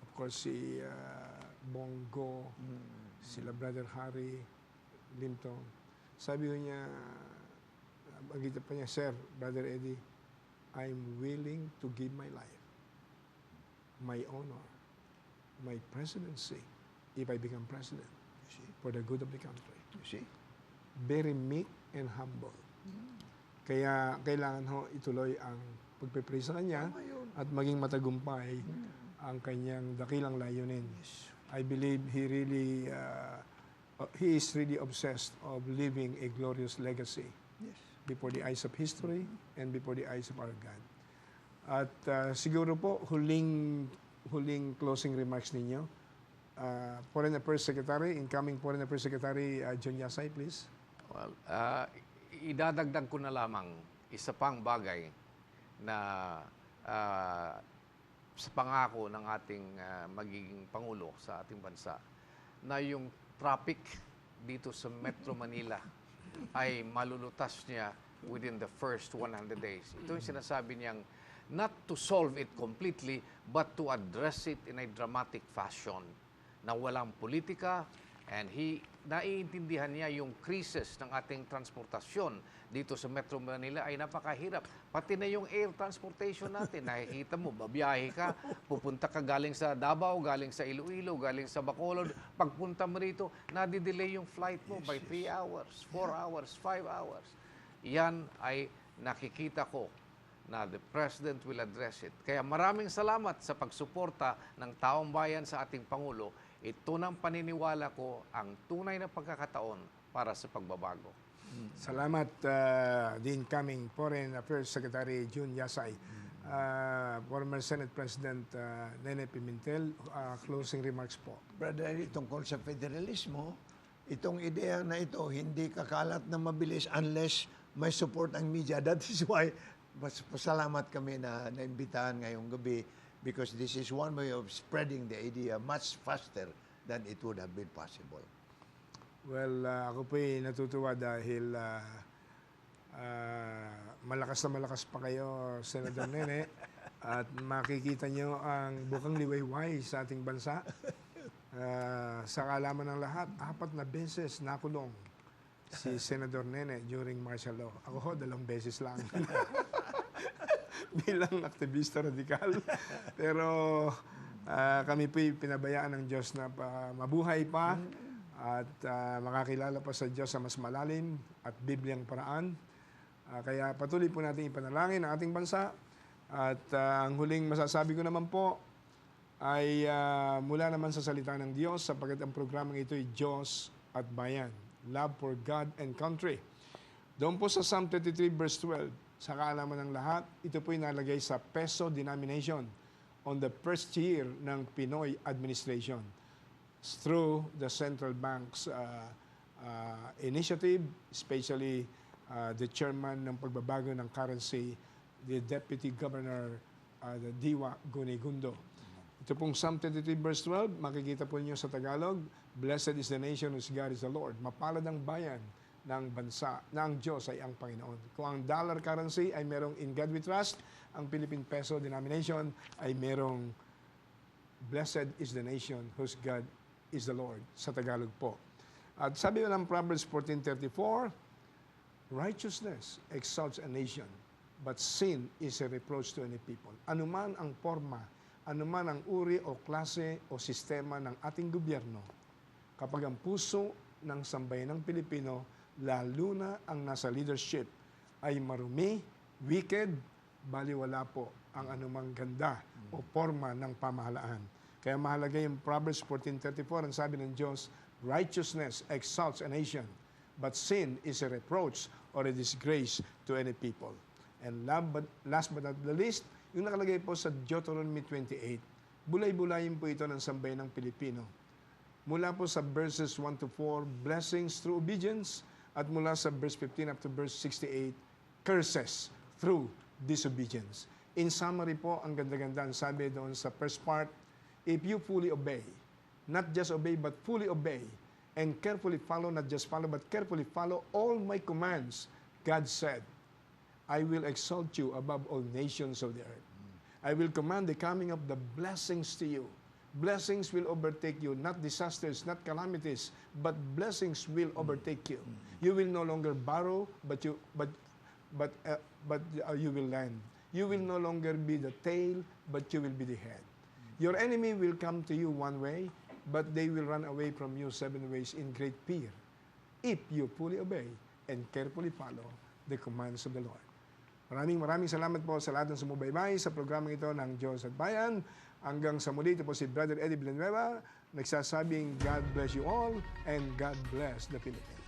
of course si Bongo, sila Brother Harry, Limton. Sabi ko niya, bagita pa niya, Sir, Brother Eddie, I'm willing to give my life, my honor, my presidency, if I become president, for the good of the country. You see? Very meek and humble. Kaya kailangan ho ituloy ang pagpipray sa kanya at maging matagumpay ang kanyang dakilang layunin. I believe he is really obsessed of leaving a glorious legacy before the eyes of history and before the eyes of our God. At siguro po, huling closing remarks ninyo. Foreign Affairs Secretary, incoming Foreign Affairs Secretary John Yasay, please. Well, idadagdag ko na lamang isa pang bagay na sa pangako ng ating magiging Pangulo sa ating bansa na yung traffic dito sa Metro Manila ay malulutas niya within the first 100 days. Ito yung sinasabi niyang not to solve it completely but to address it in a dramatic fashion na walang politika, and naiintindihan niya yung krisis ng ating transportasyon dito sa Metro Manila ay napakahirap. Pati na yung air transportation natin, nakikita mo, babiyahe ka, pupunta ka galing sa Davao, galing sa Iloilo, galing sa Bacolod, pagpunta mo rito, nadidelay yung flight mo by 3 hours, 4 hours, 5 hours. Yan ay nakikita ko na the President will address it. Kaya maraming salamat sa pagsuporta ng taong bayan sa ating Pangulo. Ito ng paniniwala ko ang tunay na pagkakataon para sa pagbabago. Salamat, the incoming Foreign Affairs Secretary Jun Yasay. Former Senate President Nene Pimentel, closing remarks po. Brother, tungkol sa federalismo, itong ideya na ito hindi kakalat na mabilis unless may support ang media. That is why pasalamat kami na naimbitahan ngayong gabi, because this is one way of spreading the idea much faster than it would have been possible. Well, ako po'y natutuwa dahil malakas na malakas pa kayo, Senator Nene, at makikita nyo ang bukang liwayway sa ating bansa. Sa kaalaman ng lahat, 4 na beses nakulong si Senator Nene during martial law. Ako ho, 2 beses lang. Bilang aktivista radikal. Pero kami po'y pinabayaan ng Diyos na mabuhay pa at makakilala pa sa Diyos sa mas malalim at Bibliang paraan. Kaya patuloy po natin ipanalangin ang ating bansa. At ang huling masasabi ko naman po ay mula naman sa salita ng Diyos, sapagkat ang programang ito ay Diyos at Bayan. Love for God and country. Doon po sa Psalm 33 verse 12, sa kaalaman ng lahat, ito po'y nalagay sa peso denomination on the first year ng Pinoy administration through the central bank's initiative, especially the chairman ng pagbabago ng currency, the Deputy Governor, the Diwa Gunigundo. Ito pong Psalm 33 verse 12, makikita po niyo sa Tagalog, Blessed is the nation whose God is the Lord. Mapalad ang bayan ng bansa na ang Diyos ay ang Panginoon. Kung ang dollar currency ay merong in God we trust, ang Philippine peso denomination ay merong Blessed is the nation whose God is the Lord, sa Tagalog po. At sabi ng Proverbs 14:34, righteousness exalts a nation, but sin is a reproach to any people. Anuman ang forma, anuman ang uri o klase o sistema ng ating gobyerno, kapag ang puso ng sambayanang Pilipino, lalo na ang nasa leadership, ay marumi, wicked, baliwala po ang anumang ganda o forma ng pamahalaan. Kaya mahalaga yung Proverbs 14:34, ang sabi ng Diyos, righteousness exalts a nation, but sin is a reproach or a disgrace to any people. And last but not the least, yung nakalagay po sa Deuteronomy 28, bulay-bulayin po ito ng sambayanang Pilipino. Mula po sa verses 1 to 4, blessings through obedience, at mula sa verse 15 up to verse 68, curses through disobedience. In summary po, ang ganda-ganda, ang sabi doon sa first part, if you fully obey, not just obey but fully obey, and carefully follow, not just follow but carefully follow all my commands, God said, I will exalt you above all nations of the earth. I will command the coming of the blessings to you, Blessings will overtake you, not disasters, not calamities, but blessings will overtake you. You will no longer borrow, but you will lend. You will no longer be the tail, but you will be the head. Your enemy will come to you one way, but they will run away from you 7 ways in great fear, if you fully obey and carefully follow the commands of the Lord. Maraming salamat po sa lahat ng sumubaybay sa programang ito ng Diyos at Bayan. Hanggang sa muli, ito po si Brother Eddie Villanueva, nagsasabing God bless you all and God bless the Philippines.